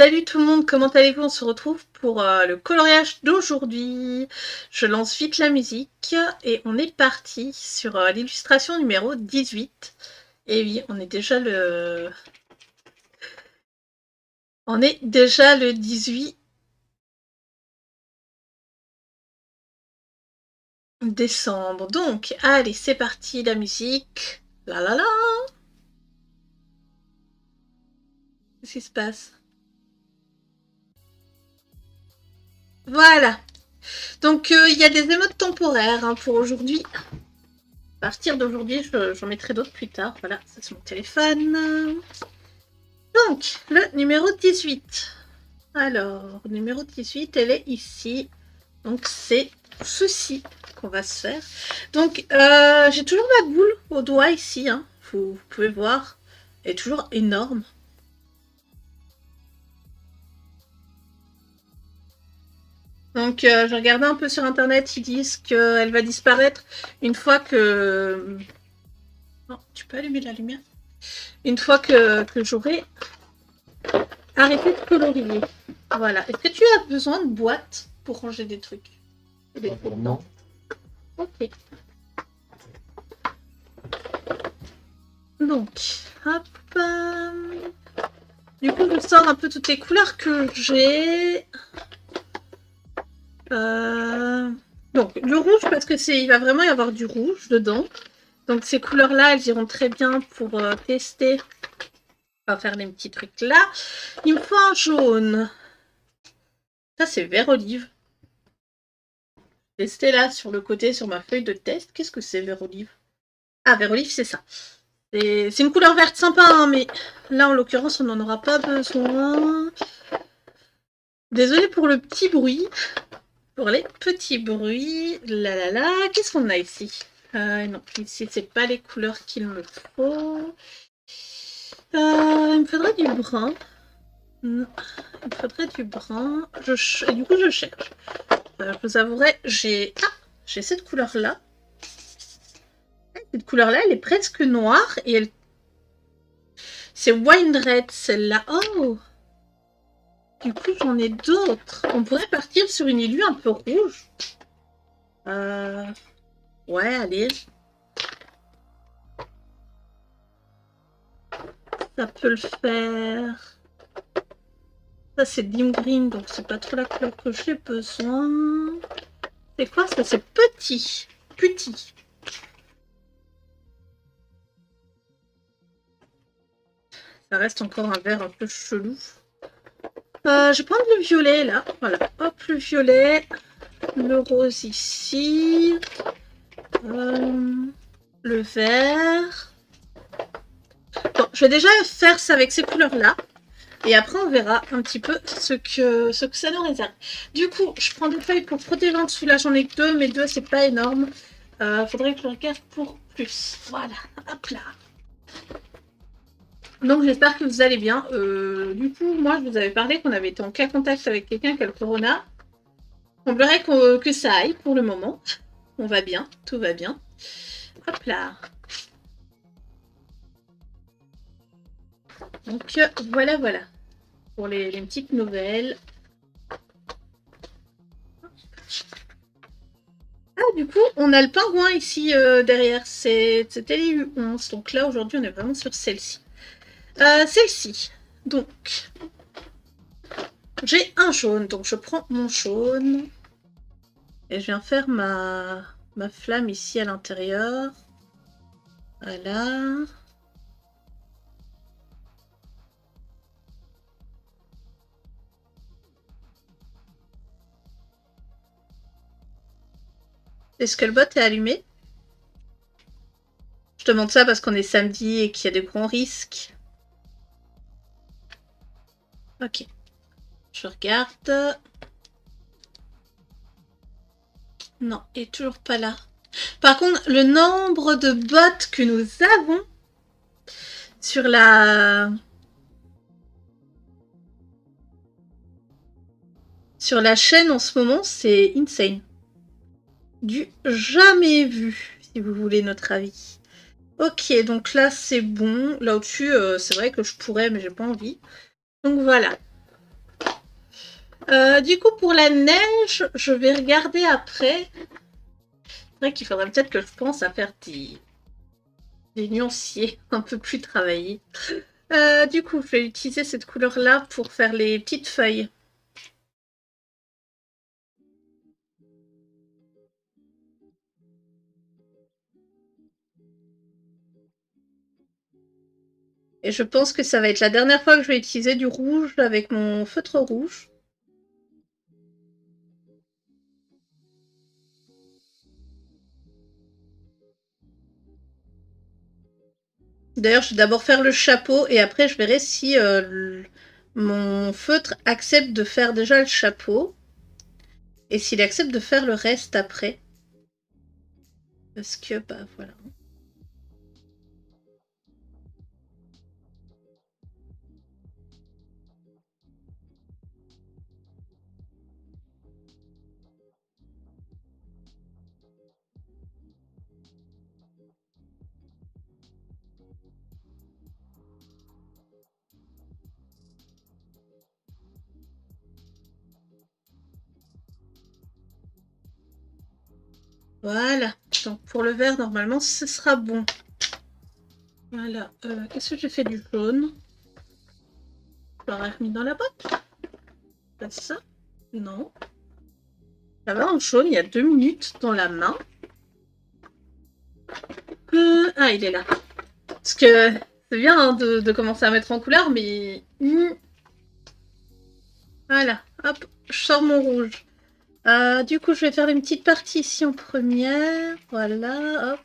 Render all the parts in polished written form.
Salut tout le monde, comment allez-vous? On se retrouve pour le coloriage d'aujourd'hui. Je lance vite la musique et on est parti sur l'illustration numéro 18. Et oui, on est déjà le 18 décembre. Donc, allez, c'est parti, la musique. La la la. Qu'est-ce qui se passe? Voilà. Donc, il y a des émotes temporaires hein, pour aujourd'hui. À partir d'aujourd'hui, j'en mettrai d'autres plus tard. Voilà, ça c'est mon téléphone. Donc, le numéro 18. Alors, numéro 18, elle est ici. Donc, c'est ceci qu'on va se faire. Donc, j'ai toujours ma boule au doigt ici. Hein. Vous pouvez voir. Elle est toujours énorme. Donc, j'ai regardé un peu sur Internet. Ils disent qu'elle va disparaître une fois que... Oh, tu peux allumer la lumière? Une fois que j'aurai arrêté de colorier. Voilà. Est-ce que tu as besoin de boîtes pour ranger des trucs? Non. Ok. Donc, hop. Du coup, je sors un peu toutes les couleurs que j'ai. Donc, le rouge, parce que il va vraiment y avoir du rouge dedans. Donc, ces couleurs-là, elles iront très bien pour tester. On va faire les petits trucs là. Il me faut un jaune. Ça, c'est vert olive. Tester là, sur le côté, sur ma feuille de test. Qu'est-ce que c'est, vert olive? Ah, vert olive, c'est ça. C'est une couleur verte sympa, hein, mais là, en l'occurrence, on n'en aura pas besoin. Désolée pour le petit bruit. Pour les petits bruits. Là, là, là. Qu'est-ce qu'on a ici? Non, ici, c'est pas les couleurs qu'il me faut. Il me faudrait du brun. Non, il me faudrait du brun. Et du coup, je cherche. Je vous avouerai, j'ai cette couleur-là. Cette couleur-là, elle est presque noire et elle... C'est wine red, celle-là. Oh! Du coup, j'en ai d'autres. On pourrait partir sur une illue un peu rouge. Ouais, allez. Ça peut le faire. Ça, c'est dim green, donc c'est pas trop la couleur que j'ai besoin. C'est quoi ça? C'est petit. Petit. Ça reste encore un vert un peu chelou. Je vais prendre le violet, là. Voilà. Hop, le violet. Le rose ici. Le vert. Bon, je vais déjà faire ça avec ces couleurs-là. Et après, on verra un petit peu ce que ça nous réserve. Du coup, je prends des feuilles pour protéger en dessous. Là, j'en ai que deux, mais deux, c'est pas énorme. Faudrait que je regarde pour plus. Voilà, hop là. Donc, j'espère que vous allez bien. Du coup, moi, je vous avais parlé qu'on avait été en cas contact avec quelqu'un qui a le corona. Il semblerait que ça aille pour le moment. On va bien, tout va bien. Hop là. Donc, voilà, voilà. Pour les petites nouvelles. Ah, du coup, on a le pingouin ici derrière. C'était les U11. Donc là, aujourd'hui, on est vraiment sur celle-ci. Celle-ci. Donc, j'ai un jaune. Donc, je prends mon jaune. Et je viens faire ma flamme ici à l'intérieur. Voilà. Est-ce que le bot est allumé? Je te montre ça parce qu'on est samedi et qu'il y a de grands risques. Ok. Je regarde. Non, il est toujours pas là. Par contre, le nombre de bots que nous avons sur la chaîne en ce moment, c'est insane. Du jamais vu, si vous voulez notre avis. Ok, donc là, c'est bon. Là au-dessus, c'est vrai que je pourrais, mais j'ai pas envie. Donc voilà. Du coup, pour la neige, je vais regarder après. C'est vrai qu'il faudrait peut-être que je pense à faire des nuanciers un peu plus travaillés. Du coup, je vais utiliser cette couleur-là pour faire les petites feuilles. Et je pense que ça va être la dernière fois que je vais utiliser du rouge avec mon feutre rouge. D'ailleurs, je vais d'abord faire le chapeau et après je verrai si mon feutre accepte de faire déjà le chapeau et s'il accepte de faire le reste après. Parce que, bah voilà. Voilà. Donc pour le vert, normalement, ce sera bon. Voilà. Qu'est-ce que j'ai fait du jaune? Je l'aurais remis dans la boîte. Pas ça? Non. J'avais un jaune il y a 2 minutes dans la main. Ah, il est là. Parce que c'est bien hein, de commencer à mettre en couleur, mais... Voilà. Hop, je sors mon rouge. Du coup, je vais faire une petite partie ici en première. Voilà, hop.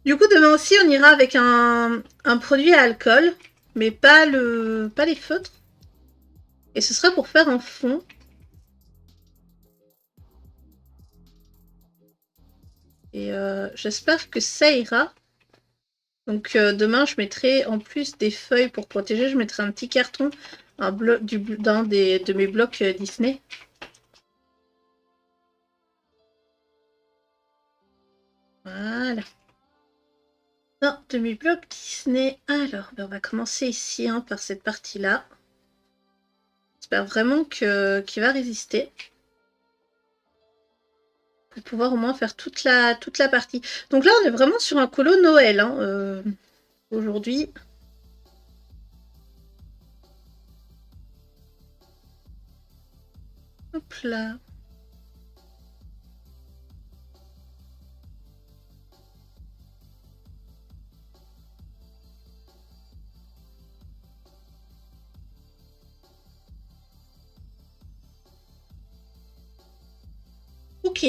Du coup, demain aussi, on ira avec un produit à alcool, mais pas les feutres. Et ce sera pour faire un fond. Et j'espère que ça ira. Donc demain, je mettrai, en plus des feuilles pour protéger, je mettrai un petit carton, d'un de mes blocs Disney. Voilà. Un de mes blocs Disney. Alors, ben, on va commencer ici hein, par cette partie-là. J'espère vraiment qu'il va résister. Pour pouvoir au moins faire toute la partie. Donc là, on est vraiment sur un colo Noël hein, aujourd'hui. Hop là. Ok.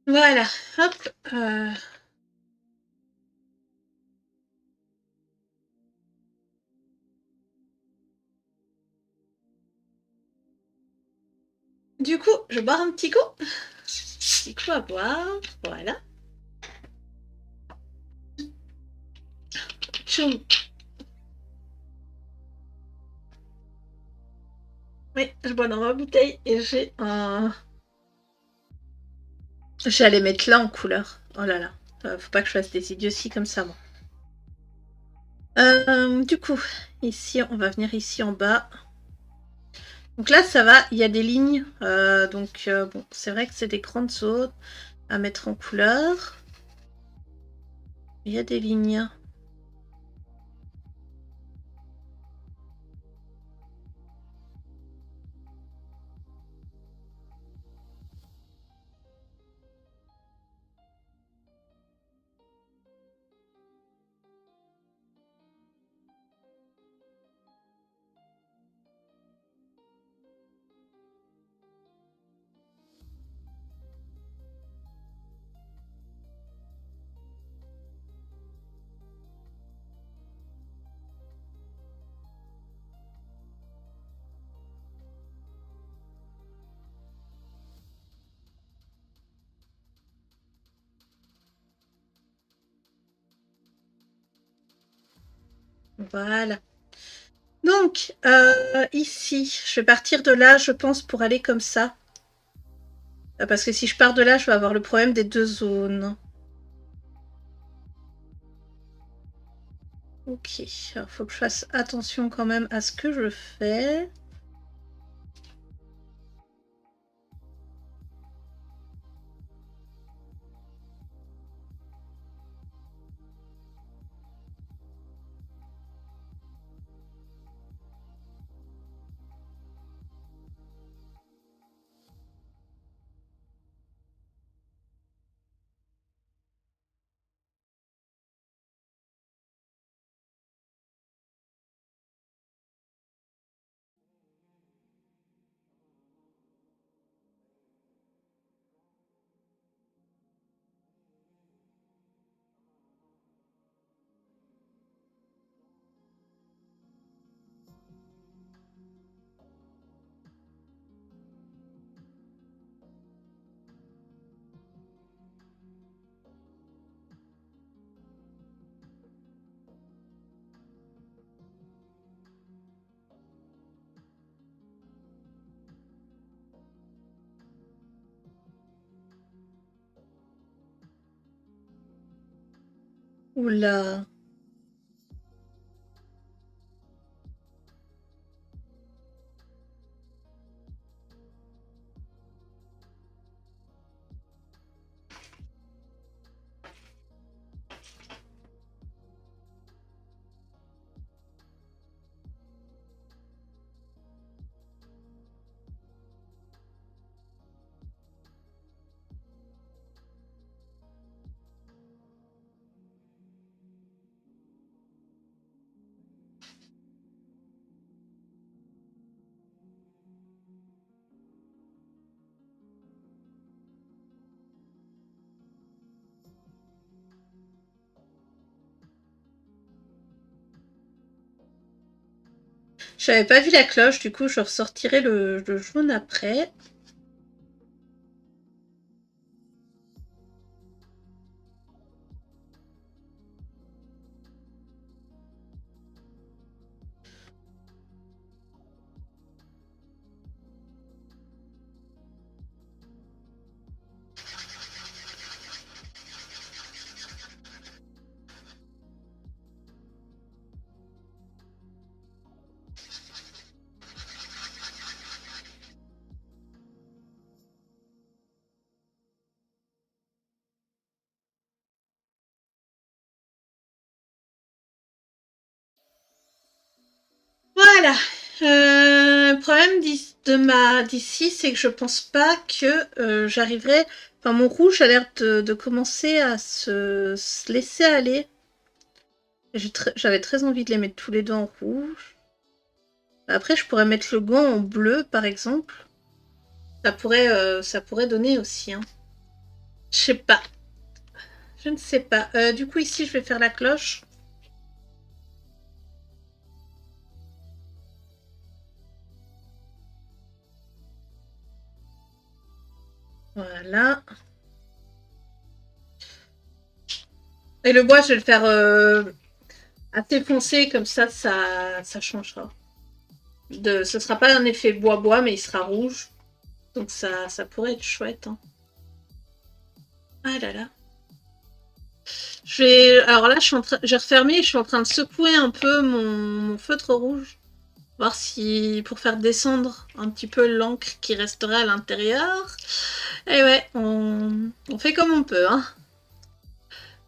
Voilà. Hop. Du coup, je bois un petit coup. Petit coup à boire. Voilà. Tchoum. Oui, je bois dans ma bouteille et j'ai un... J'allais mettre là en couleur. Oh là là. Faut pas que je fasse des idioties comme ça, moi. Du coup, ici, on va venir ici en bas. Donc là, ça va, il y a des lignes. Bon, c'est vrai que c'est des grandes zones à mettre en couleur. Il y a des lignes. Voilà. Donc, ici, je vais partir de là, je pense, pour aller comme ça. Parce que si je pars de là, je vais avoir le problème des deux zones. Ok, alors faut que je fasse attention quand même à ce que je fais. Oula. J'avais pas vu la cloche, du coup je ressortirai le jaune après. Voilà. Le problème d'ici, c'est que je pense pas que j'arriverai. Enfin, mon rouge a l'air de commencer à se laisser aller. J'avais très envie de les mettre tous les deux en rouge. Après, je pourrais mettre le gant en bleu, par exemple. Ça pourrait donner aussi. Hein. Je sais pas. Je ne sais pas. Du coup, ici, je vais faire la cloche. Voilà. Et le bois, je vais le faire assez foncé, comme ça changera. Ce sera pas un effet bois-bois, mais il sera rouge. Donc ça pourrait être chouette. Hein. Ah là là. Alors là, j'ai refermé, je suis en train de secouer un peu mon feutre rouge. Voir si, pour faire descendre un petit peu l'encre qui resterait à l'intérieur. Et ouais, on fait comme on peut, hein.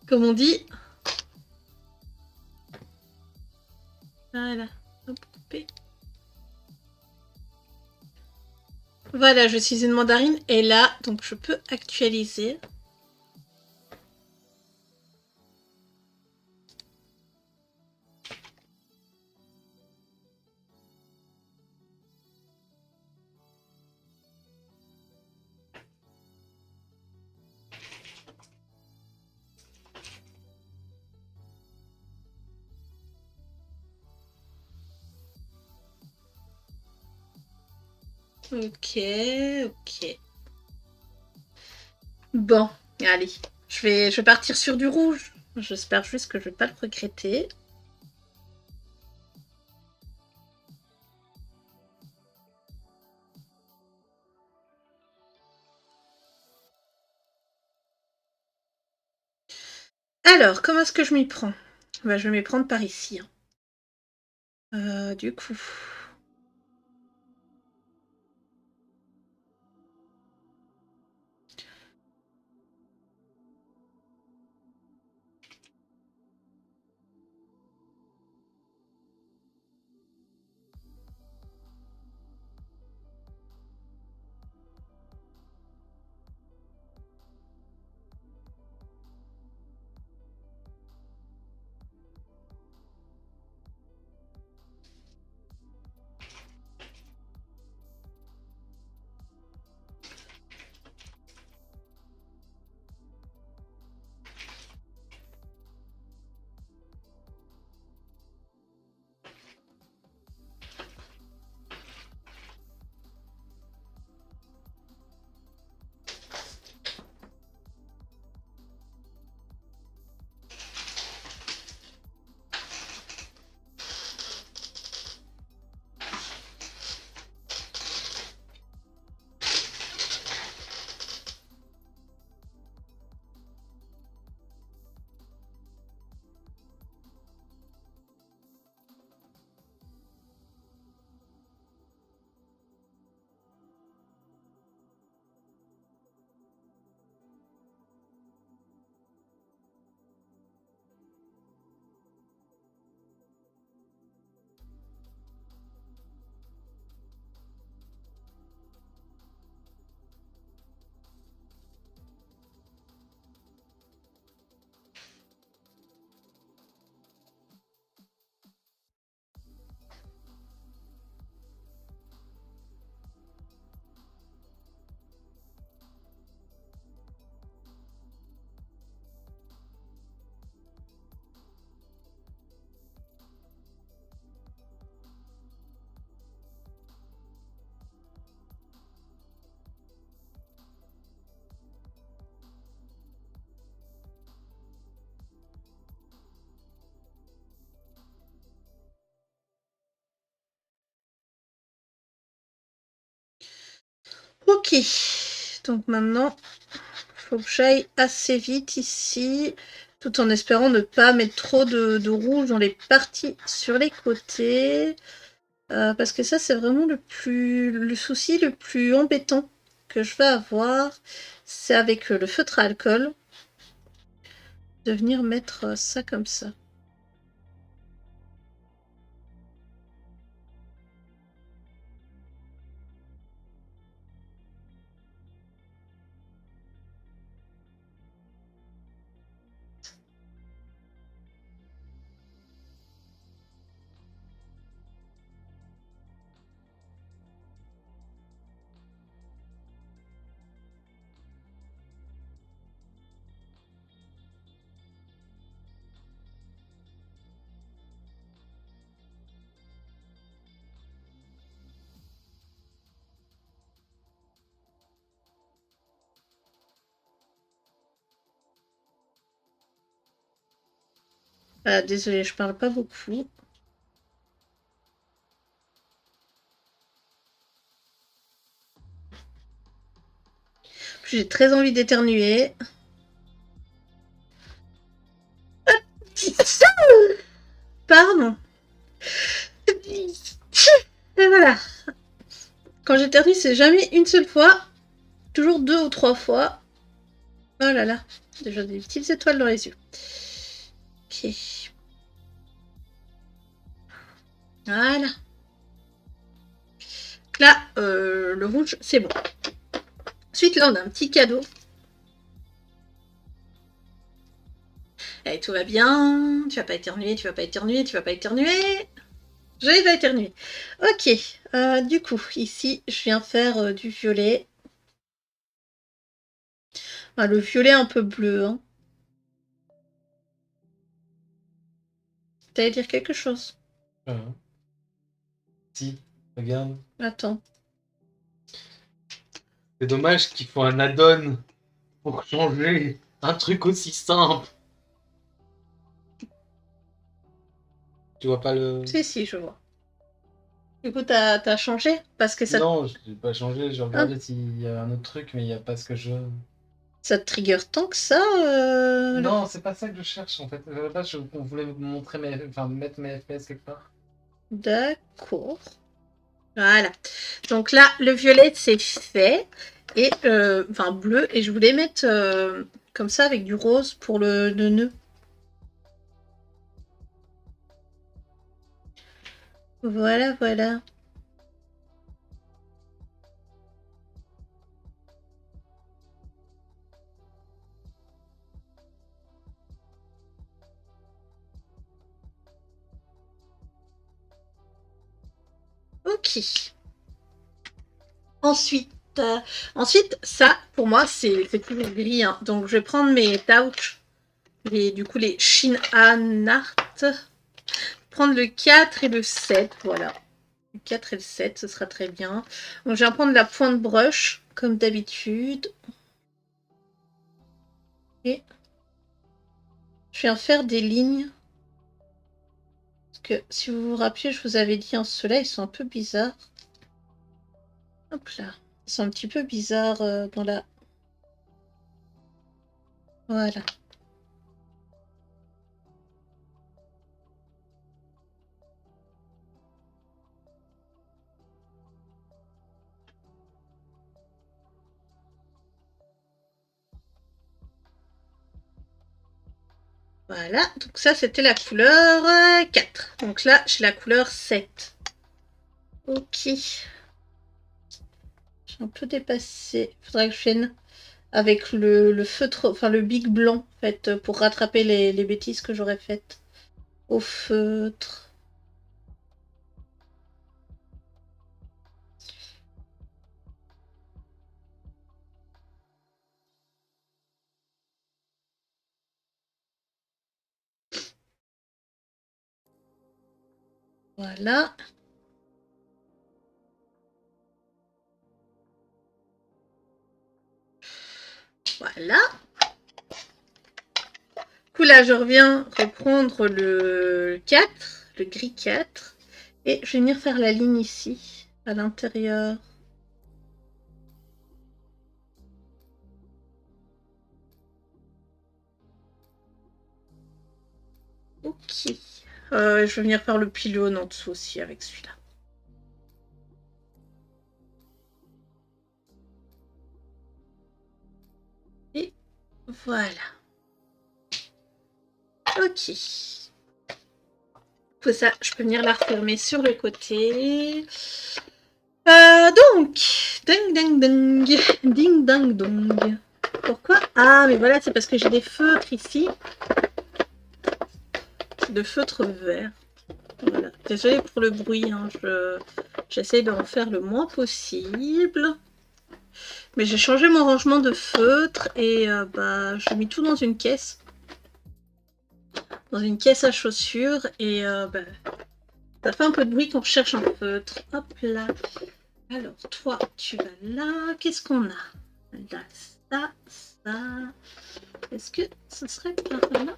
Comme on dit. Voilà, hop, coupé. Voilà, je suis une mandarine et là, donc je peux actualiser. Ok, ok. Bon, allez. Je vais partir sur du rouge. J'espère juste que je vais pas le regretter. Alors, comment est-ce que je m'y prends? Bah, je vais m'y prendre par ici, hein. Du coup... Ok. Donc maintenant, faut que j'aille assez vite ici, tout en espérant ne pas mettre trop de rouge dans les parties sur les côtés. Parce que ça, c'est vraiment le souci le plus embêtant que je vais avoir. C'est avec le feutre à alcool. De venir mettre ça comme ça. Désolée, je parle pas beaucoup. J'ai très envie d'éternuer. pardon. Et voilà. Quand j'éternue, c'est jamais une seule fois. Toujours 2 ou 3 fois. Oh là là. Déjà des petites étoiles dans les yeux. Ok. Voilà. Là, le rouge, c'est bon. Ensuite, là, on a un petit cadeau. Allez, tout va bien. Tu vas pas éternuer, tu vas pas éternuer, tu vas pas éternuer. Je vais pas éternuer. Ok. Du coup, ici, je viens faire du violet. Ah, le violet un peu bleu. Hein. T'allais dire quelque chose? Si, regarde. Attends. C'est dommage qu'il faut un add-on pour changer un truc aussi simple. Tu vois pas le... Si, je vois. Du coup, t'as changé? Parce que ça... Non, je n'ai pas changé. J'ai regardé s'il y a un autre truc, mais il n'y a pas ce que je veux. Ça te trigger tant que ça Non, c'est pas ça que je cherche en fait. À la base, on voulait vous montrer mettre mes FPS quelque part. D'accord. Voilà. Donc là, le violet, c'est fait. Et, enfin, bleu. Et je voulais mettre comme ça avec du rose pour le nœud. Voilà, voilà. Ok. Ensuite, ça, pour moi, c'est toujours gris. Hein. Donc, je vais prendre mes Touch, du coup, les Shin Han Art. Prendre le 4 et le 7, voilà. Le 4 et le 7, ce sera très bien. Donc, je vais prendre la pointe brush, comme d'habitude. Et je viens faire des lignes. Parce que, si vous vous rappelez, je vous avais dit, ceux-là, ils sont un peu bizarres. Hop là. Ils sont un petit peu bizarres dans la... Voilà. Voilà, donc ça c'était la couleur 4. Donc là, j'ai la couleur 7. Ok. J'ai un peu dépassé. Il faudrait que je vienne avec le feutre, enfin le big blanc, en fait, pour rattraper les bêtises que j'aurais faites au feutre. Voilà. Voilà. Du coup, là, je reviens reprendre le 4, le gris 4. Et je vais venir faire la ligne ici, à l'intérieur. Ok. Je vais venir faire le pylône en dessous aussi avec celui-là. Et voilà. Ok. Pour ça, je peux venir la refermer sur le côté. Donc, ding ding ding, ding ding dong. Pourquoi? Ah, mais voilà, c'est parce que j'ai des feutres ici. De feutres verts. Voilà. Désolée pour le bruit, hein. J'essaie d'en faire le moins possible. Mais j'ai changé mon rangement de feutres et j'ai mis tout dans une caisse. Dans une caisse à chaussures et ça fait un peu de bruit quand je cherche un feutre. Hop là. Alors, toi, tu vas là. Qu'est-ce qu'on a? Là, ça. Est-ce que ce serait par là?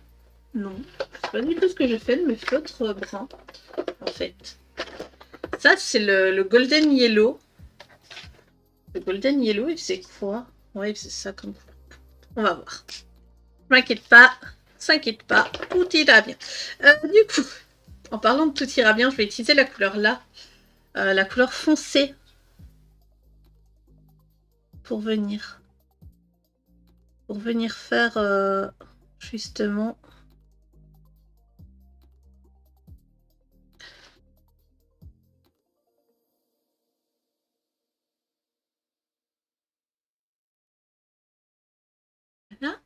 Non. C'est pas du tout ce que j'ai fait de mes feutres bruns, en fait. Ça, c'est le Golden Yellow. Le Golden Yellow, il faisait quoi? Ouais, il faisait ça comme ça. On va voir. Ne m'inquiète pas. S'inquiète pas. Tout ira bien. Du coup, En parlant de tout ira bien, je vais utiliser la couleur là. La couleur foncée. Pour venir faire justement là.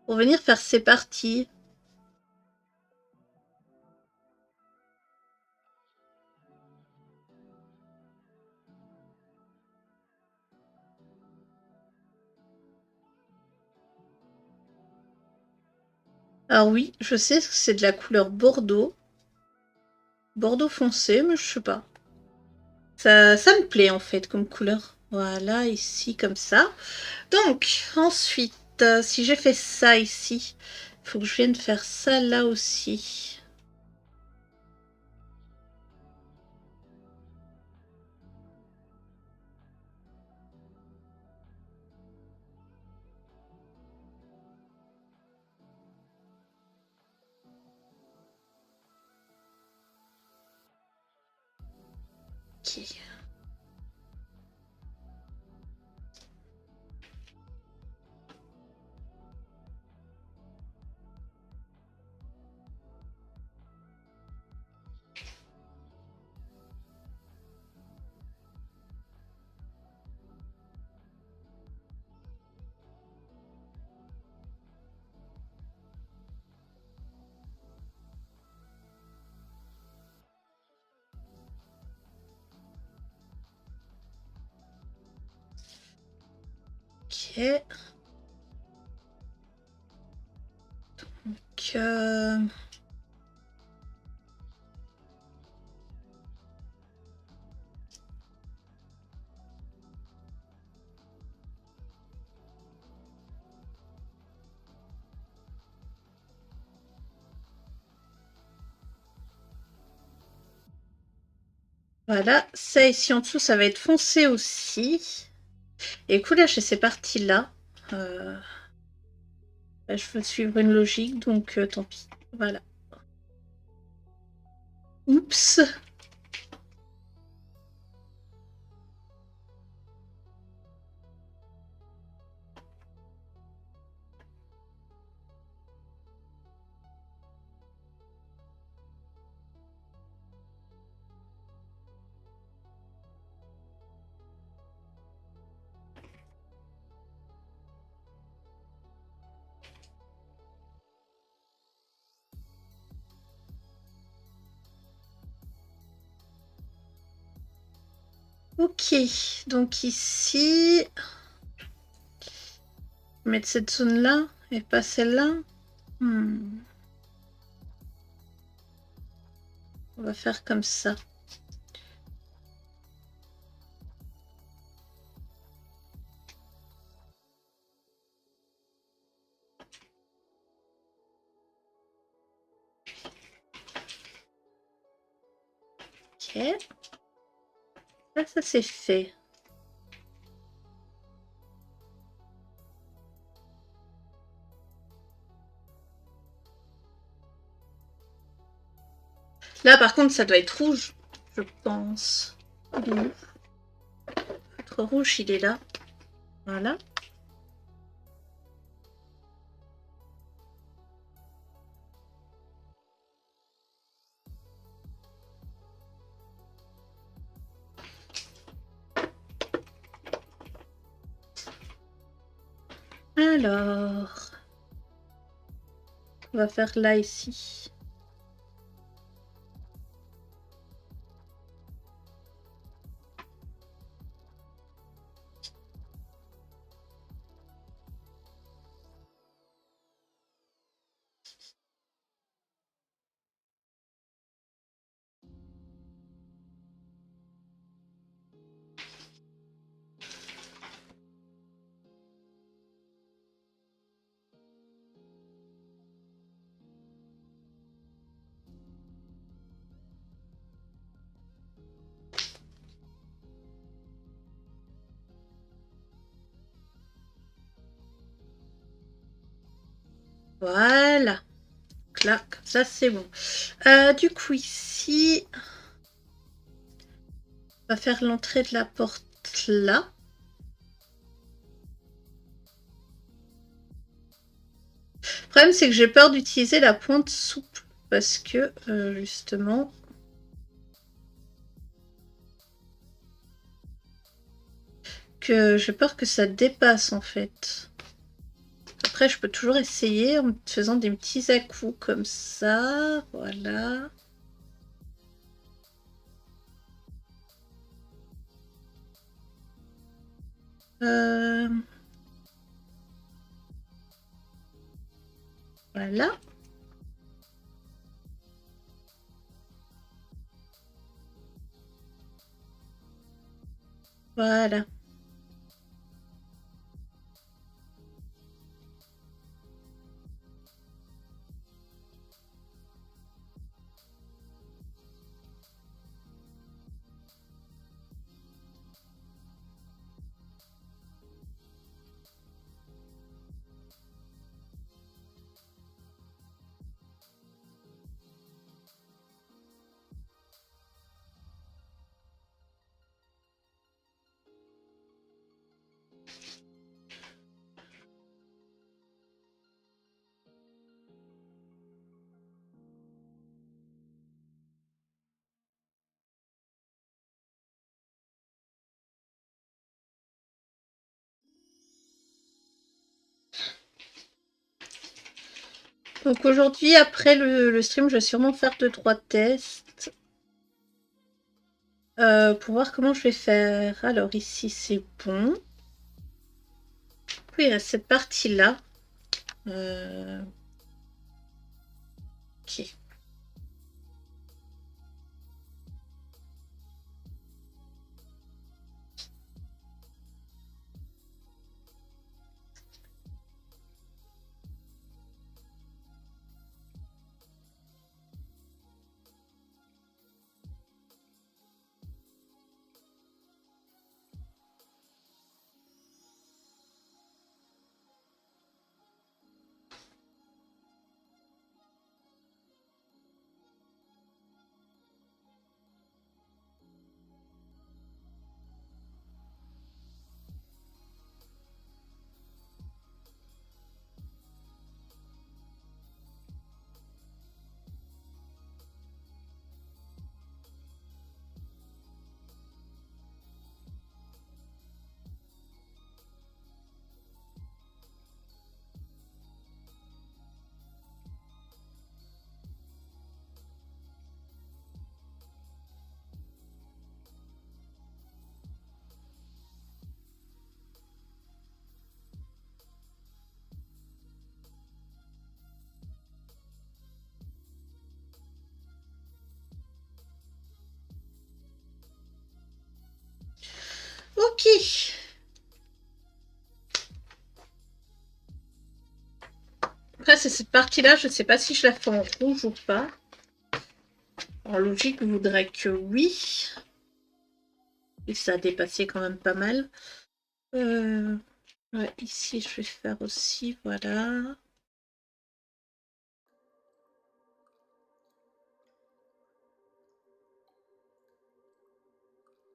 Pour venir faire ces parties. Alors oui, je sais que c'est de la couleur bordeaux. Bordeaux foncé, mais je sais pas. Ça me plaît en fait comme couleur. Voilà, ici comme ça. Donc, ensuite, si j'ai fait ça ici, il faut que je vienne faire ça là aussi. Ok. Ok. Donc, voilà, ça ici en dessous, ça va être foncé aussi. Et du coup, là, j'ai ces parties-là. Là, je veux suivre une logique, donc tant pis. Voilà. Oups. Ok, donc ici, mettre cette zone-là et pas celle-là. On va faire comme ça. Ok. Là, ça c'est fait. Là, par contre, ça doit être rouge, je pense. Il est où? Notre rouge, il est là. Voilà. Alors, on va faire là, ici. Voilà. Là, comme ça, c'est bon. Du coup, ici, on va faire l'entrée de la porte là. Le problème, c'est que j'ai peur d'utiliser la pointe souple parce que, justement... que j'ai peur que ça dépasse, en fait. Après, je peux toujours essayer en faisant des petits à-coups comme ça. Voilà. Voilà. Voilà. Donc aujourd'hui, après le stream, je vais sûrement faire 2-3 tests. Pour voir comment je vais faire. Alors ici, c'est bon. Puis il y a cette partie-là. Ok. Ok. Après, c'est cette partie-là. Je ne sais pas si je la fais en rouge ou pas. En logique, voudrait que oui. Et ça a dépassé quand même pas mal. Ouais, ici, je vais faire aussi, voilà.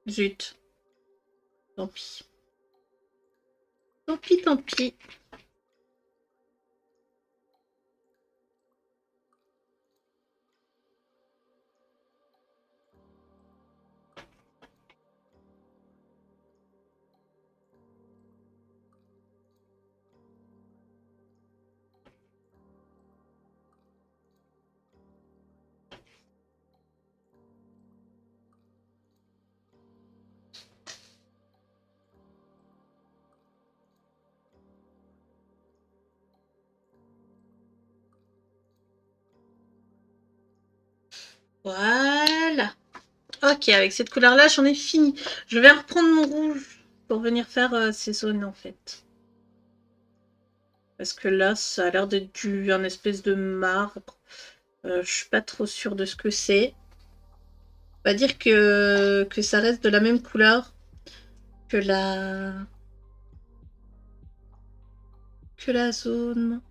Zut. Tant pis. Tant pis, tant pis. Voilà. Ok, avec cette couleur-là, j'en ai fini. Je vais reprendre mon rouge pour venir faire ces zones, en fait. Parce que là, ça a l'air d'être un espèce de marbre. Je suis pas trop sûre de ce que c'est. On va dire que ça reste de la même couleur que la zone.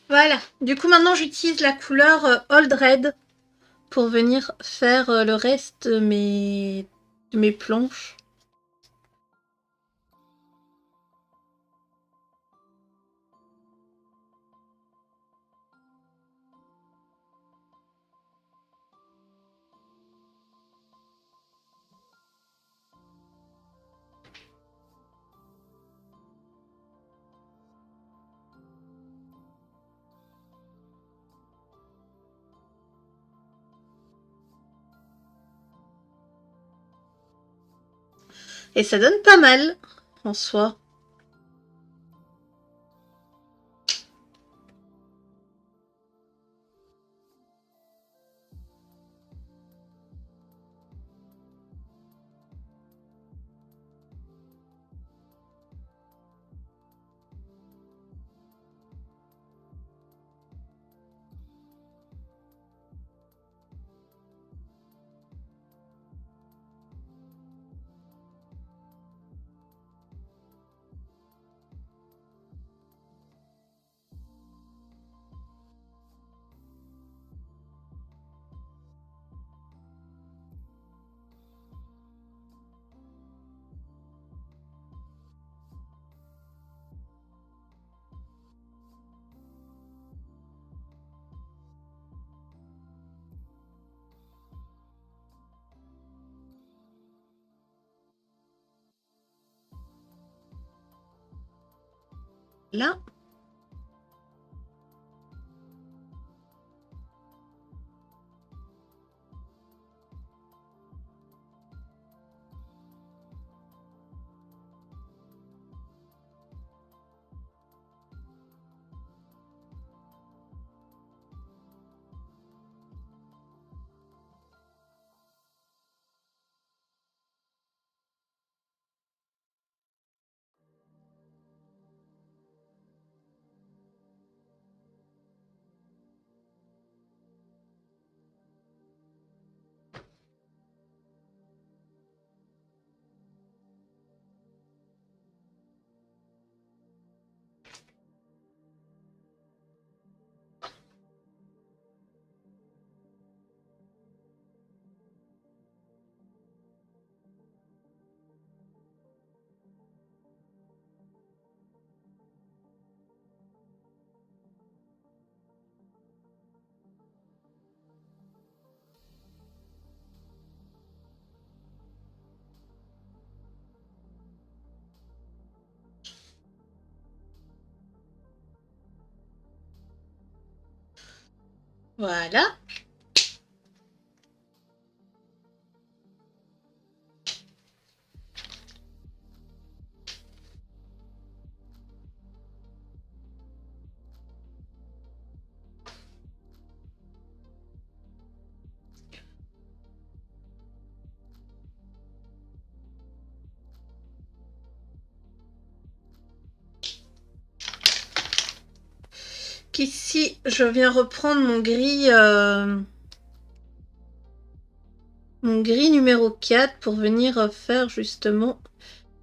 Voilà. Du coup, maintenant, j'utilise la couleur Old Red pour venir faire le reste de mes planches. Et ça donne pas mal, en soi. Là. Voilà. Qu'ici, je viens reprendre mon gris numéro 4 pour venir faire justement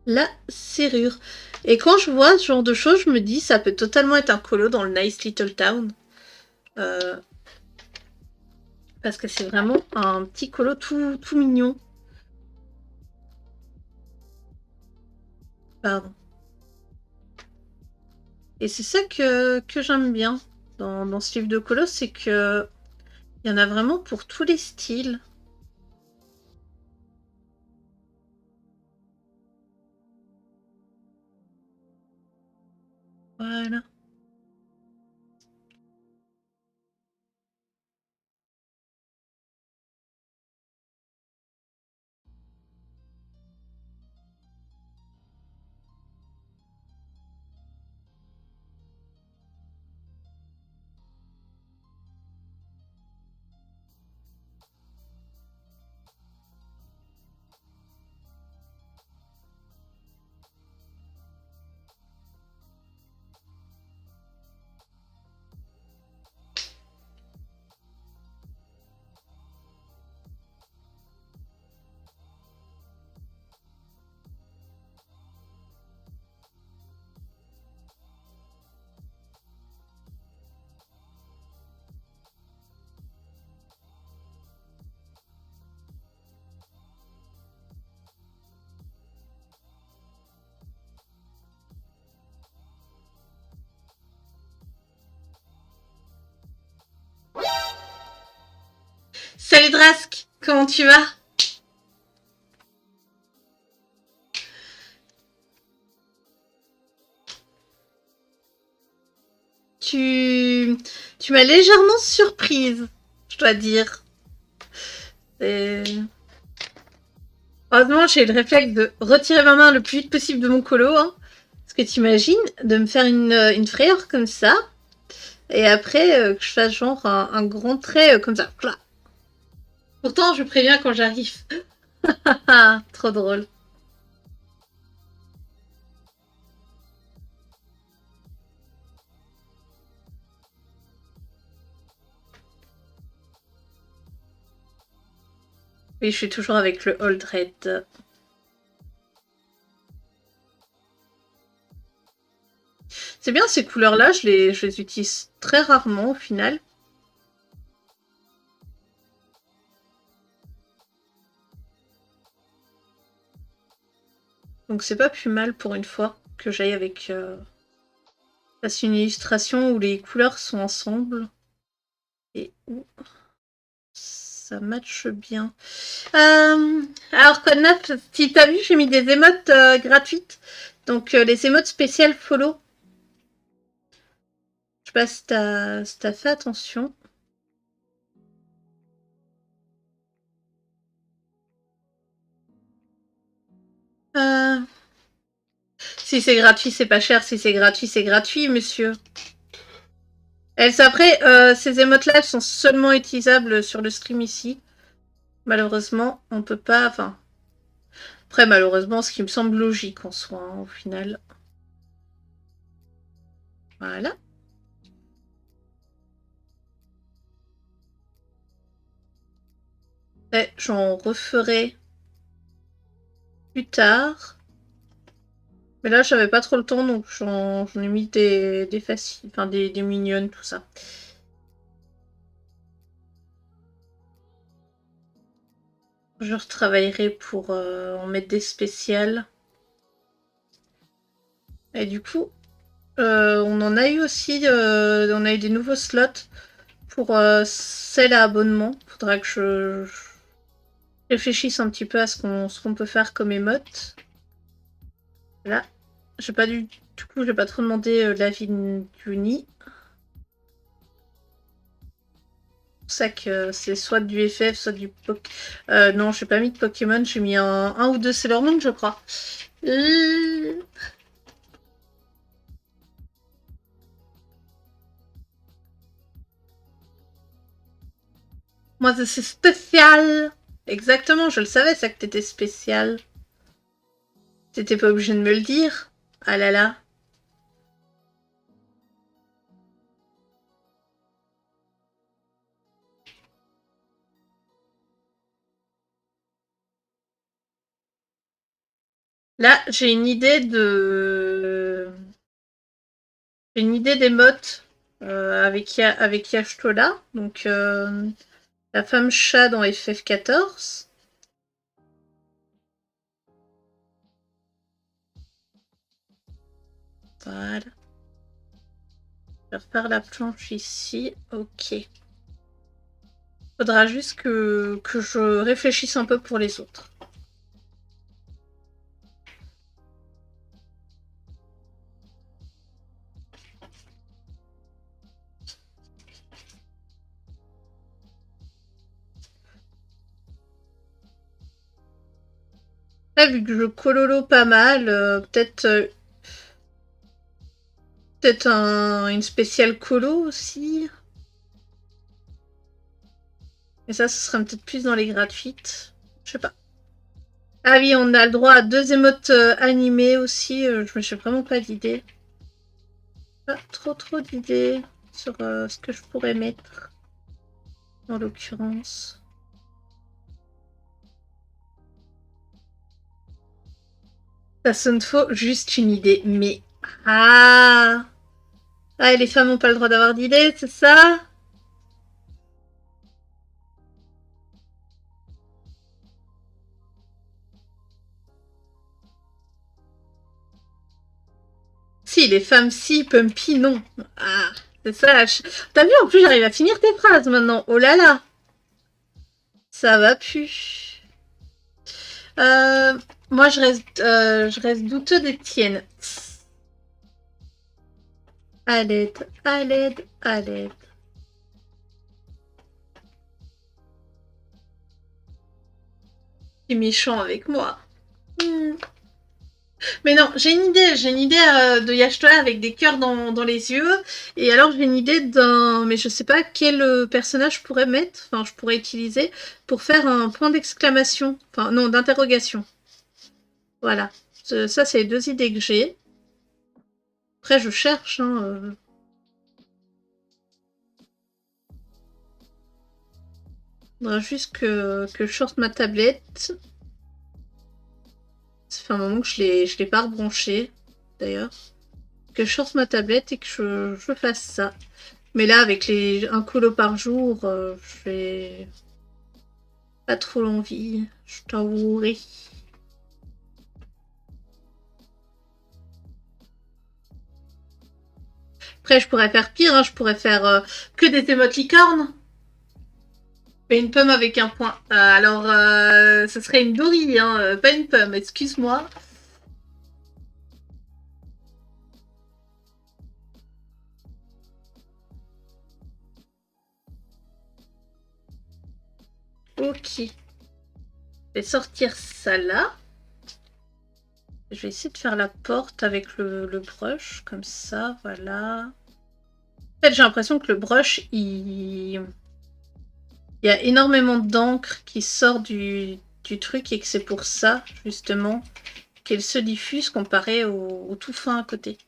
la serrure. Et quand je vois ce genre de choses, je me dis ça peut totalement être un colo dans le Nice Little Town. Parce que c'est vraiment un petit colo tout mignon. Pardon. Et c'est ça que j'aime bien dans ce livre de colo, c'est que il y en a vraiment pour tous les styles. Voilà. Salut Drask, comment tu vas? Tu m'as légèrement surprise, je dois dire. Heureusement, j'ai le réflexe de retirer ma main le plus vite possible de mon colo. Hein. Parce que t'imagines de me faire une frayeur comme ça, et après que je fasse genre un grand trait comme ça. Pourtant, je préviens quand j'arrive. Trop drôle. Oui, je suis toujours avec le Old Red. C'est bien ces couleurs-là, je les utilise très rarement au final. Donc c'est pas plus mal pour une fois que j'aille avec une illustration où les couleurs sont ensemble et où ça matche bien. Alors quoi de neuf, si t'as vu, j'ai mis des émotes gratuites. Donc les émotes spéciales follow. Je sais pas si t'as fait attention. Si c'est gratuit, c'est pas cher. Si c'est gratuit, monsieur. Après, ces émotes-là, elles sont seulement utilisables sur le stream ici. Malheureusement, on peut pas... Enfin... Après, malheureusement, ce qui me semble logique en soi, hein, au final. Voilà. Et j'en referai plus tard. Mais là, j'avais pas trop le temps, donc j'en ai mis des faciles, enfin des mignonnes, tout ça. Je retravaillerai pour en mettre des spéciales. Et du coup, on en a eu aussi, on a eu des nouveaux slots pour celles à abonnement. Faudra que je réfléchisse un petit peu à ce qu'on peut faire comme émote. Là, j'ai pas du coup, j'ai pas trop demandé l'avis du nid. C'est pour ça que c'est soit du FF, soit du Pokémon. Non, j'ai pas mis de Pokémon, j'ai mis un ou deux Sailor Moon, je crois. Moi, c'est spécial. Exactement, je le savais, ça que t'étais spécial. T'étais pas obligé de me le dire. Ah là là. Là, j'ai une idée de... J'ai une idée d'émote avec Yashtola. Donc, la femme chat dans FF14. Voilà. Je vais refaire la planche ici. Ok. Faudra juste que je réfléchisse un peu pour les autres. Là, vu que je cololo pas mal, peut-être une spéciale colo aussi. Et ça, ce sera peut-être plus dans les gratuites. Je sais pas. Ah oui, on a le droit à 2 émotes animées aussi. Je me fais vraiment pas d'idée. Pas trop d'idées sur ce que je pourrais mettre. En l'occurrence. Ça sonne faux, juste une idée. Mais... Ah, et les femmes n'ont pas le droit d'avoir d'idées, c'est ça? Si, les femmes si, Pumpy non. Ah, c'est ça. T'as vu, en plus, j'arrive à finir tes phrases maintenant. Oh là là. Ça va plus. Moi, je reste douteux des tiennes. À l'aide, à l'aide, à l'aide. Tu es méchant avec moi. Mais non, j'ai une idée de Yashtoa avec des cœurs dans les yeux. Et alors j'ai une idée d'un... Mais je sais pas quel personnage je pourrais mettre, enfin je pourrais utiliser pour faire un point d'exclamation. Enfin non, d'interrogation. Voilà. Ça c'est les deux idées que j'ai. Après je cherche. Il faudra juste que je sorte ma tablette. Ça fait un moment que je l'ai pas rebranché, d'ailleurs. Que je sorte ma tablette et que je fasse ça. Mais là, avec un colo par jour, j'ai pas trop l'envie. Je t'avouerai. Après, je pourrais faire pire. Hein, je pourrais faire que des émotes licornes. Mais une pomme avec un point. Alors, ce serait une Dory, hein, pas une pomme. Excuse-moi. Ok. Je vais sortir ça là. Je vais essayer de faire la porte avec le brush, comme ça, voilà. En fait, j'ai l'impression que le brush, il y a énormément d'encre qui sort du truc et que c'est pour ça, justement, qu'elle se diffuse comparé au tout fin à côté.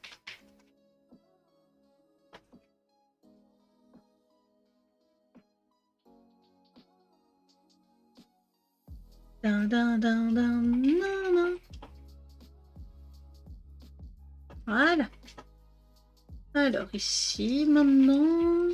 Voilà. Alors ici, maintenant...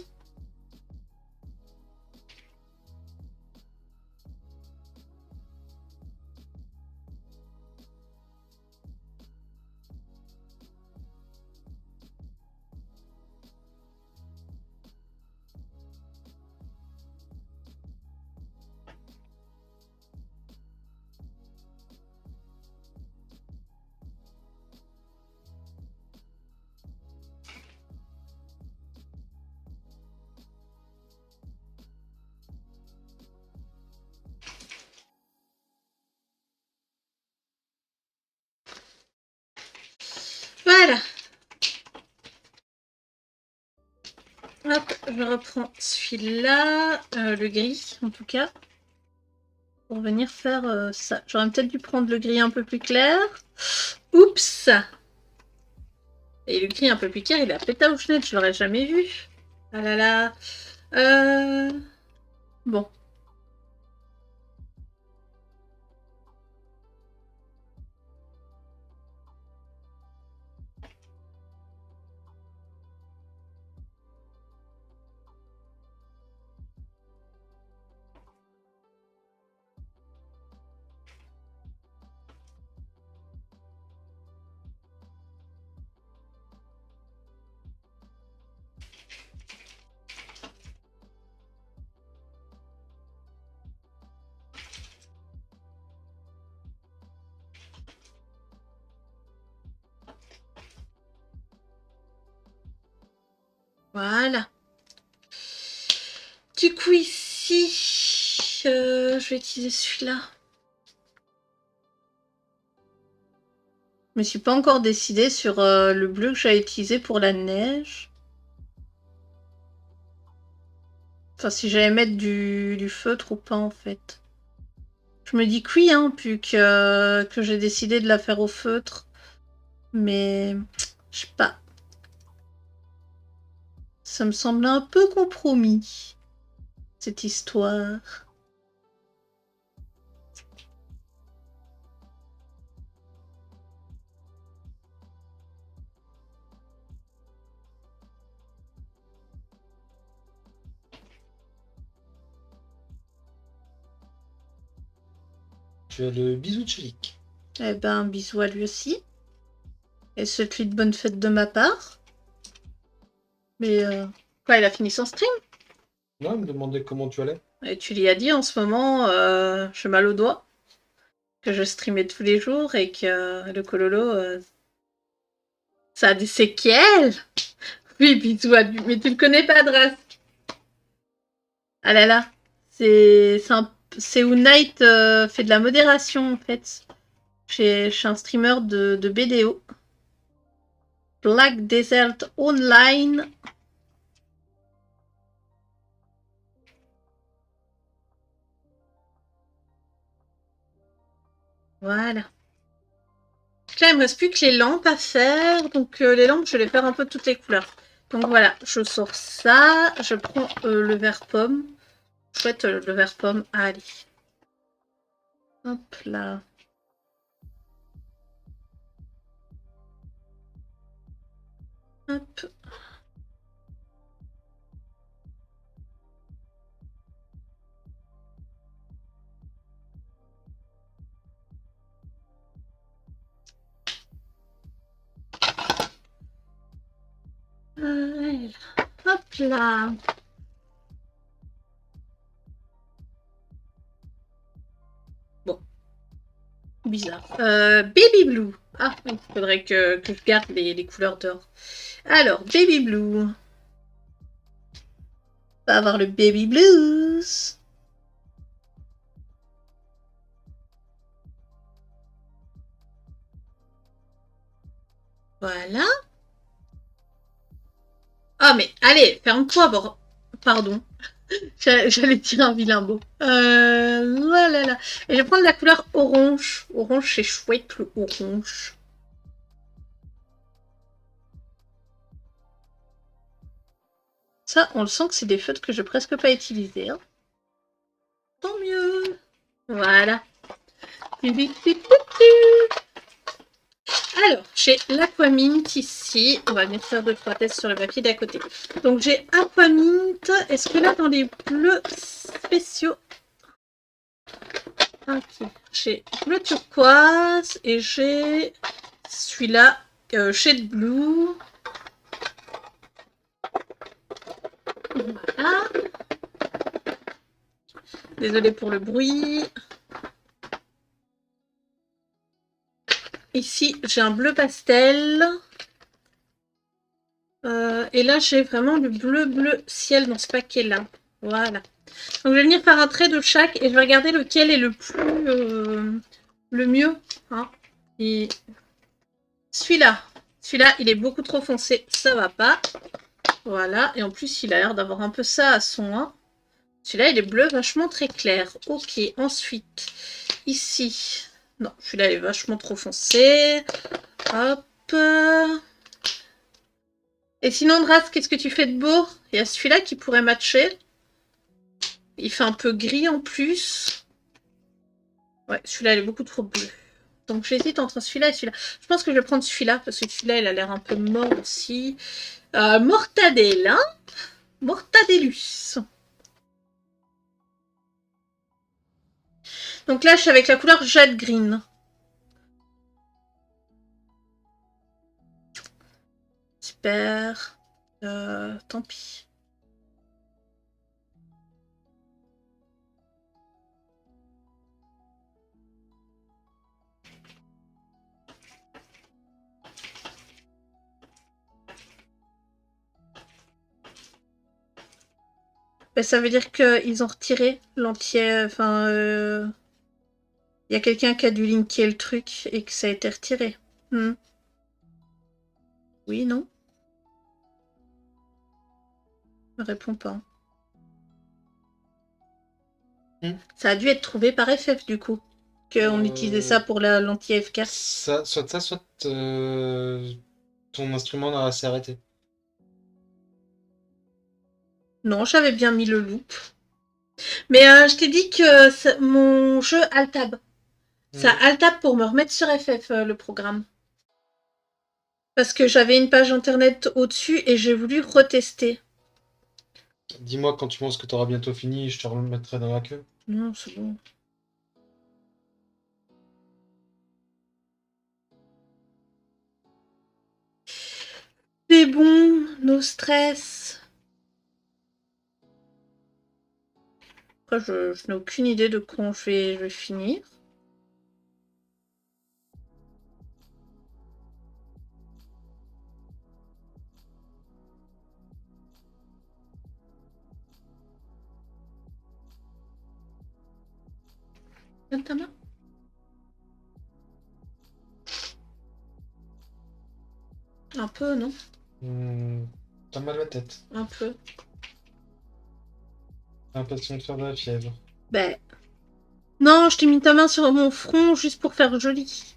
Voilà. Hop, je reprends celui-là, le gris en tout cas, pour venir faire ça. J'aurais peut-être dû prendre le gris un peu plus clair. Oups! Et le gris un peu plus clair, il a pété aux fenêtres, je l'aurais jamais vu. Ah là là. Bon. Voilà. Du coup, ici, je vais utiliser celui-là. Je me suis pas encore décidée sur le bleu que j'allais utiliser pour la neige. Enfin, si j'allais mettre du feutre ou pas, en fait. Je me dis que oui, hein, puis que j'ai décidé de la faire au feutre. Mais, je sais pas. Ça me semble un peu compromis, cette histoire. Tu as le bisou de Chelik. Eh ben, bisous à lui aussi. Et souhaite-lui de bonnes fêtes de ma part. Mais, quoi, il a fini son stream? Non, il me demandait comment tu allais. Et tu lui as dit en ce moment, j'ai mal au doigt, que je streamais tous les jours et que le cololo, ça a des séquelles. Oui, bisous à lui. Mais tu le connais pas, Dras. Ah là là. C'est où Night fait de la modération, en fait. Je suis un streamer de BDO. Black Desert Online. Voilà. Là, il me reste plus que les lampes à faire. Donc, les lampes, je vais les faire un peu de toutes les couleurs. Donc, voilà. Je sors ça. Je prends le vert pomme. Chouette, le vert pomme. Allez. Hop là. Hop. Hop là. Bon. Bizarre. Baby Blue. Ah, il faudrait que je garde les couleurs d'or. Alors, Baby Blue. On va avoir le Baby Blues. Voilà. Ah, mais allez, ferme-toi, pardon. J'allais dire un vilain mot. Voilà. Et je vais prendre la couleur orange. Orange, c'est chouette, le orange. Ça, on le sent que c'est des feutres que je n'ai presque pas utilisés. Hein. Tant mieux. Voilà. Alors, j'ai l'Aquamint ici. On va venir faire 2-3 tests sur le papier d'à côté. Donc, j'ai Aquamint. Est-ce que là, dans les bleus spéciaux... Ok. J'ai bleu turquoise et j'ai celui-là, Shade Blue. Voilà. Désolée pour le bruit. Ici, j'ai un bleu pastel. Et là, j'ai vraiment le bleu ciel dans ce paquet-là. Voilà. Donc, je vais venir faire un trait de chaque et je vais regarder lequel est le plus... le mieux. Hein. Et celui-là. Celui-là, il est beaucoup trop foncé. Ça va pas. Voilà. Et en plus, il a l'air d'avoir un peu ça à son 1. Celui-là, il est bleu vachement très clair. Ok. Ensuite, ici... Non, celui-là, il est vachement trop foncé. Hop. Et sinon, Dras, qu'est-ce que tu fais de beau? Il y a celui-là qui pourrait matcher. Il fait un peu gris en plus. Ouais, celui-là, il est beaucoup trop bleu. Donc, j'hésite entre celui-là et celui-là. Je pense que je vais prendre celui-là, parce que celui-là, il a l'air un peu mort aussi. Mortadelle, hein? Mortadellus. Donc là, je suis avec la couleur Jade Green. Super. Tant pis. Ben, ça veut dire qu'ils ont retiré l'entier. Enfin, y a quelqu'un qui a dû linker le truc et que ça a été retiré. Oui, non? Ne réponds pas. Ça a dû être trouvé par FF du coup. Qu'on utilisait ça pour l'anti-FK. Soit ça, soit ton instrument s'est arrêté. Non, j'avais bien mis le loop. Mais je t'ai dit que mon jeu Altab. Ça Altab pour me remettre sur FF le programme. Parce que j'avais une page internet au-dessus et j'ai voulu retester. Dis-moi quand tu penses que tu auras bientôt fini, je te remettrai dans la queue. Non, c'est bon. C'est bon, no stress. Le Après, je n'ai aucune idée de quand je vais finir. Donne ta main. Un peu, non? T'as mal à la tête. Un peu. J'ai l'impression de faire de la fièvre. Ben. Non, je t'ai mis ta main sur mon front juste pour faire joli.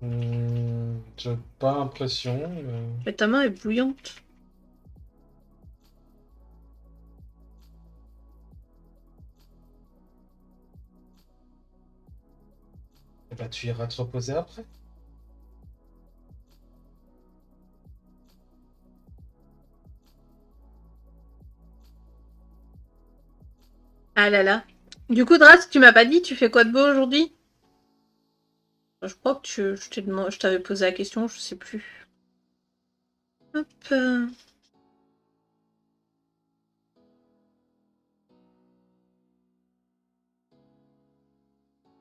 J'ai pas l'impression. Mais ta main est bouillante. Eh bah, tu iras te reposer après. Ah là là. Du coup, Dras, tu m'as pas dit, tu fais quoi de beau aujourd'hui? Je crois que je t'avais posé la question, je sais plus. Hop.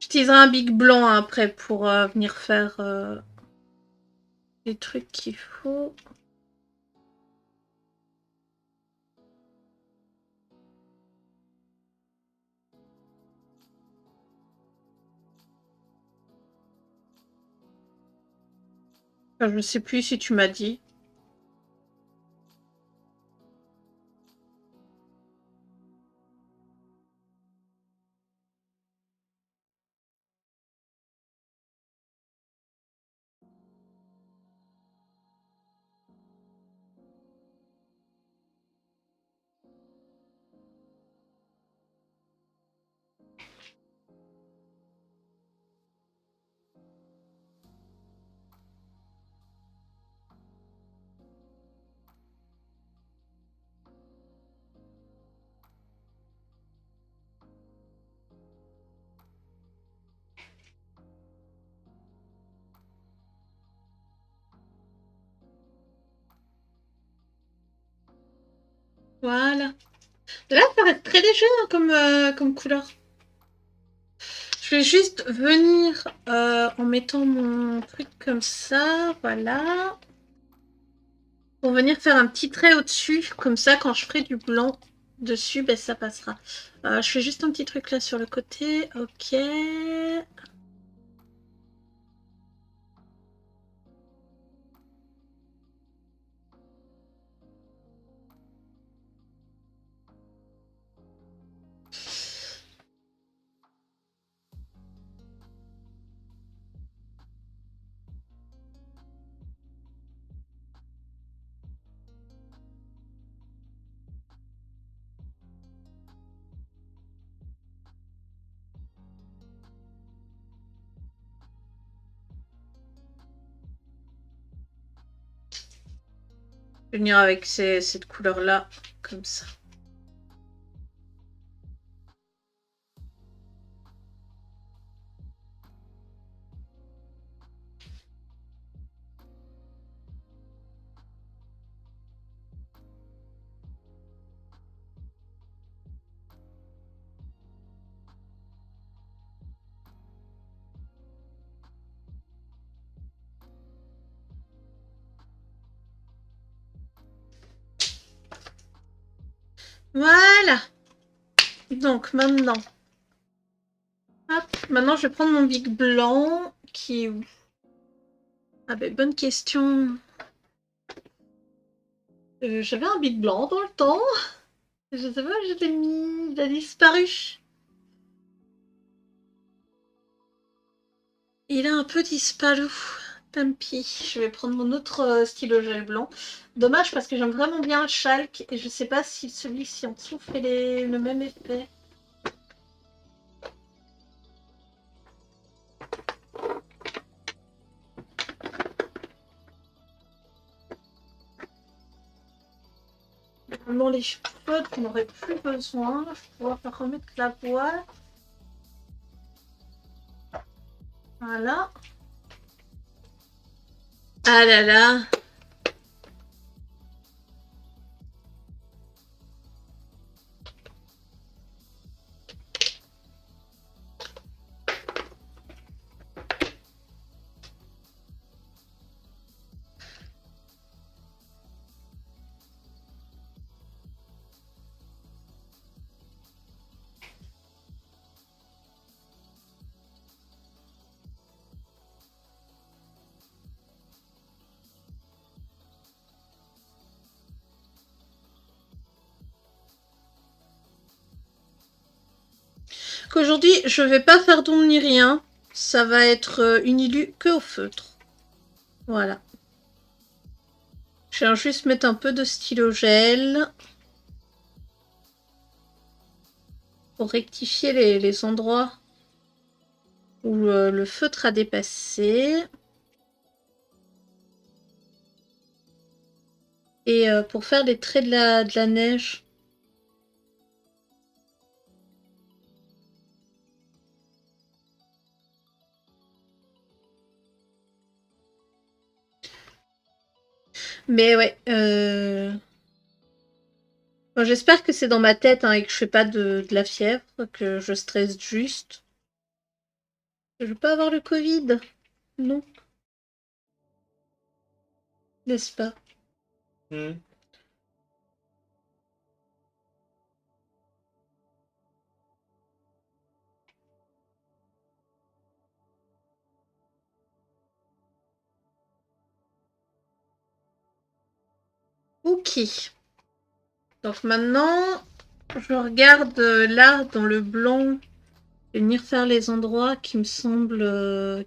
J'utiliserai un big blanc après pour venir faire les trucs qu'il faut. Enfin, je sais plus si tu m'as dit. Voilà. Là, ça reste très léger hein, comme couleur. Je vais juste venir en mettant mon truc comme ça, voilà. Pour venir faire un petit trait au-dessus, comme ça, quand je ferai du blanc dessus, ben, ça passera. Je fais juste un petit truc là sur le côté, ok. Je vais venir avec cette couleur-là, comme ça. Voilà. Donc maintenant, hop, maintenant je vais prendre mon big blanc qui est où? Ah ben bonne question. J'avais un big blanc dans le temps. Je sais pas, je l'ai mis, il a disparu. Il a un peu disparu. Tant pis. Je vais prendre mon autre stylo gel blanc. Dommage parce que j'aime vraiment bien le Chalk et je sais pas si celui-ci en dessous fait le même effet. Vraiment les cheveux qu'on n'aurait plus besoin. Je vais pouvoir faire remettre la boîte. Voilà. Ah là là. aujourd'hui, je vais pas faire d'ombre ni rien. Ça va être une illu que au feutre. Voilà. Je viens juste mettre un peu de stylo gel. Pour rectifier les endroits où le feutre a dépassé. Et pour faire les traits de la neige. Mais ouais. Bon, j'espère que c'est dans ma tête hein, et que je fais pas de la fièvre, que je stresse juste. Je veux pas avoir le Covid. Non. N'est-ce pas? Ok. Donc maintenant, je regarde là dans le blanc. Je vais venir faire les endroits qui me semblent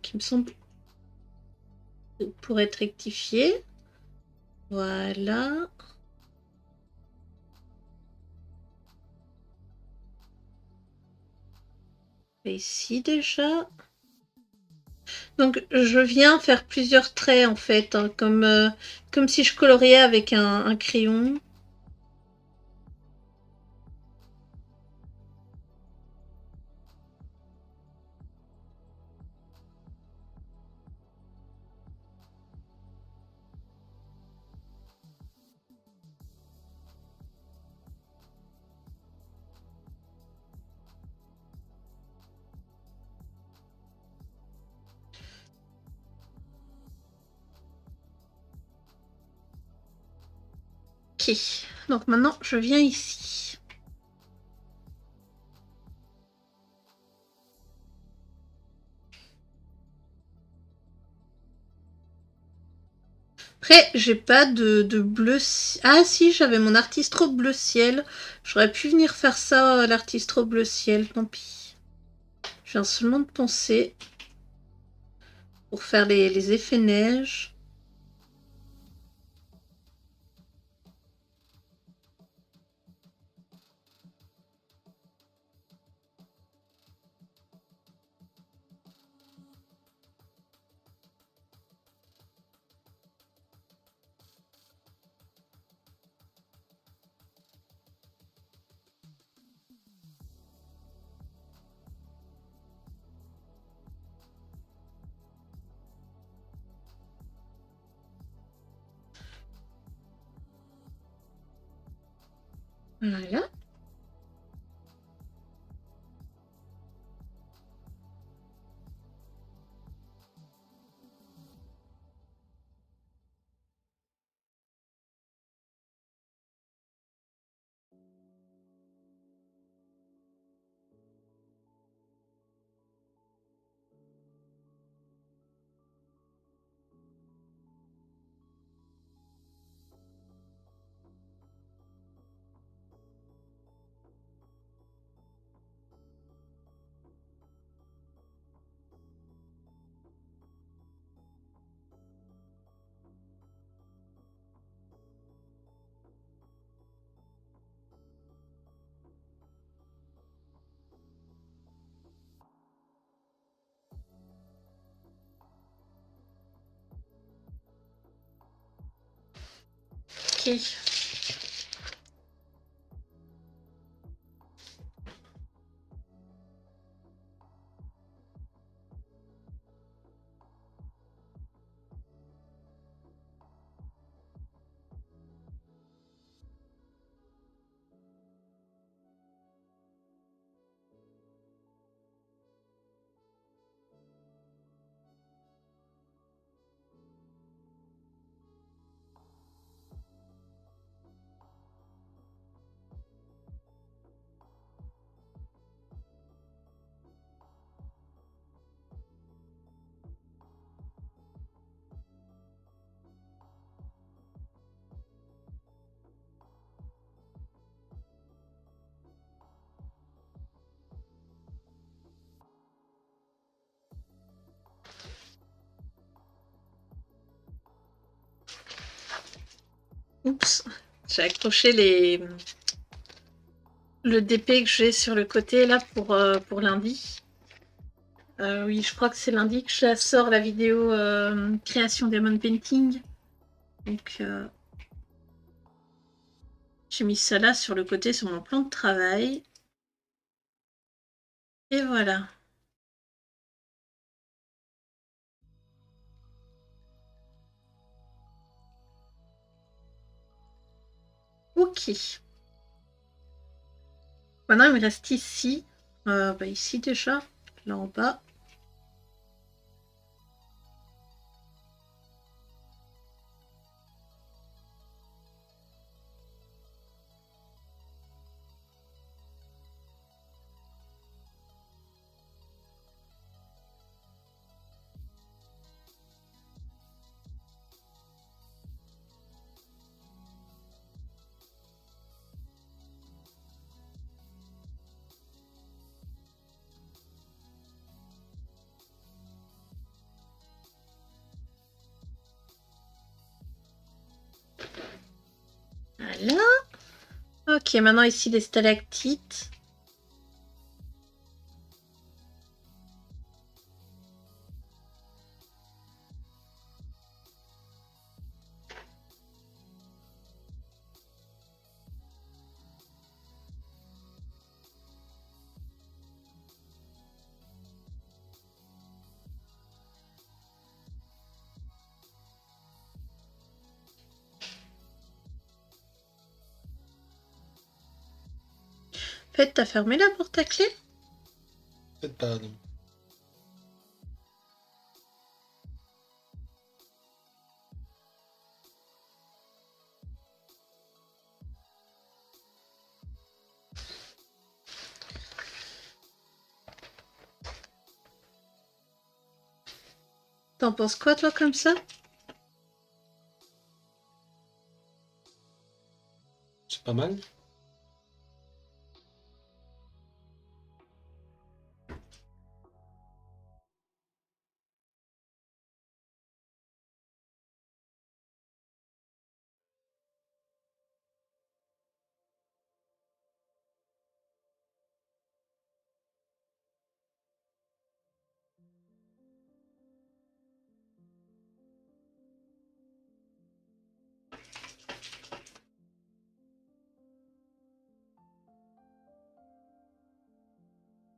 pour être rectifiés. Voilà. Et ici déjà. Donc je viens faire plusieurs traits en fait, hein, comme si je coloriais avec un crayon. Ok, donc maintenant je viens ici. Après, j'ai pas de bleu. Ah si, j'avais mon artistro bleu ciel. J'aurais pu venir faire ça, l'artistro bleu ciel, tant pis. Je viens seulement de penser pour faire les effets neige. Voilà. Ok. Oups, j'ai accroché le DP que j'ai sur le côté là pour lundi. Oui, je crois que c'est lundi que je sors la vidéo création Diamond Painting. Donc, j'ai mis ça là sur le côté sur mon plan de travail. Et voilà. Ok. Maintenant, il me reste ici. Ici déjà, là en bas. Voilà. Ok, maintenant ici des stalactites. En fait, t'as fermé la porte à clé? Peut-être pas, non. T'en penses quoi, toi, comme ça? C'est pas mal.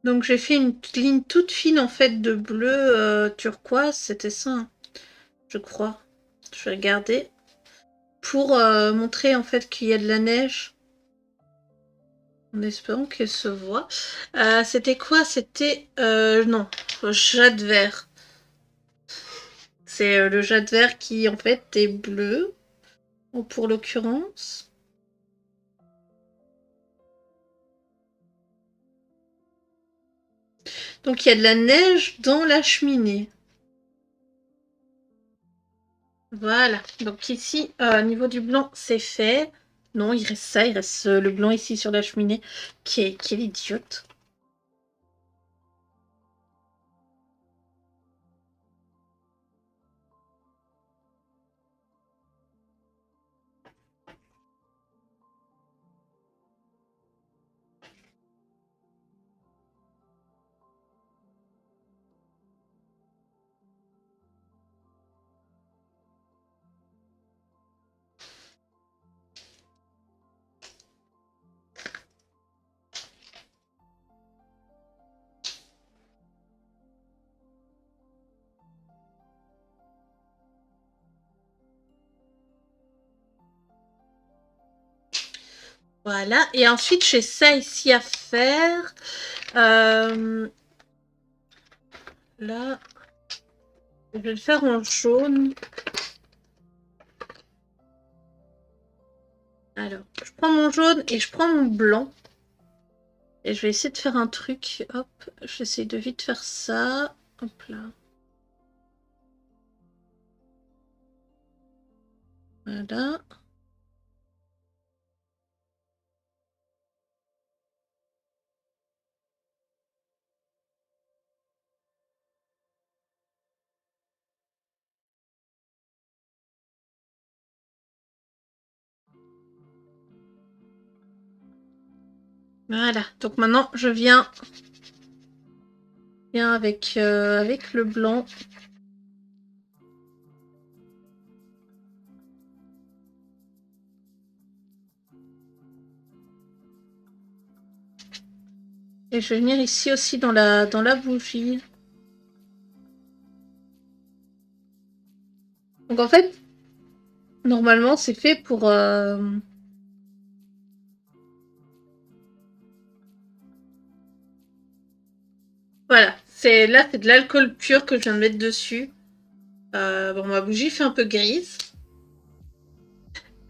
Donc j'ai fait une ligne toute fine en fait de bleu turquoise, c'était ça, hein, je crois. Je vais regarder. Pour montrer en fait qu'il y a de la neige. En espérant qu'elle se voit. C'était quoi? C'était... non, jade vert. C'est le jade vert qui en fait est bleu. Pour l'occurrence. Donc il y a de la neige dans la cheminée. Voilà. Donc ici, au niveau du blanc, c'est fait. Non, il reste ça. Il reste le blanc ici sur la cheminée. Qui est l'idiote. Voilà. Et ensuite, j'ai ça ici à faire. Là, je vais le faire en jaune. Alors, je prends mon jaune et je prends mon blanc. Et je vais essayer de faire un truc. Hop, j'essaie de vite faire ça. Hop là. Voilà. Voilà, donc maintenant je viens avec le blanc. Et je vais venir ici aussi dans la bougie. Donc en fait, normalement c'est fait pour... Voilà, là c'est de l'alcool pur que je viens de mettre dessus. Bon, ma bougie fait un peu grise.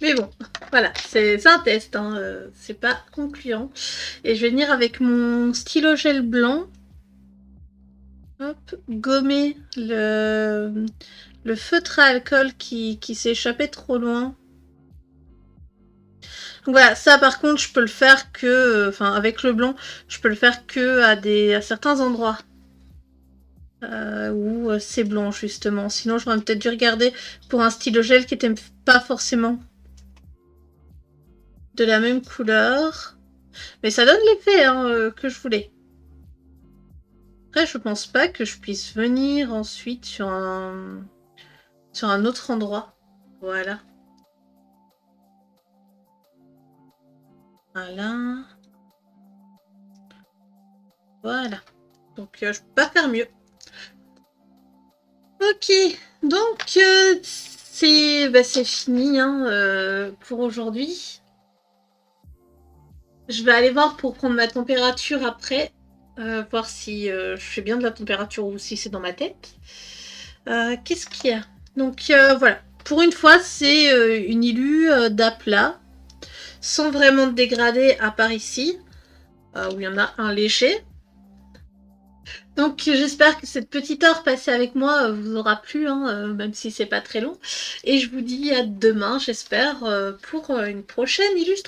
Mais bon, voilà, c'est un test, hein, c'est pas concluant. Et je vais venir avec mon stylo gel blanc. Hop, gommer le feutre à alcool qui s'est échappé trop loin. Donc voilà, ça par contre, je peux le faire que... Enfin, avec le blanc, je peux le faire que à certains endroits. Où c'est blanc, justement. Sinon, j'aurais peut-être dû regarder pour un stylo gel qui était pas forcément de la même couleur. Mais ça donne l'effet hein, que je voulais. Après, je pense pas que je puisse venir ensuite sur un autre endroit. Voilà. Voilà. Voilà. Donc, je peux pas faire mieux. Ok. Donc, c'est fini hein, pour aujourd'hui. Je vais aller voir pour prendre ma température après. Voir si je fais bien de la température ou si c'est dans ma tête. Qu'est-ce qu'il y a? Donc voilà. Pour une fois, c'est une illu d'aplat. Sans vraiment de dégradé à part ici. Où il y en a un léger. Donc j'espère que cette petite heure passée avec moi vous aura plu, hein, même si c'est pas très long. Et je vous dis à demain, j'espère, pour une prochaine illustration.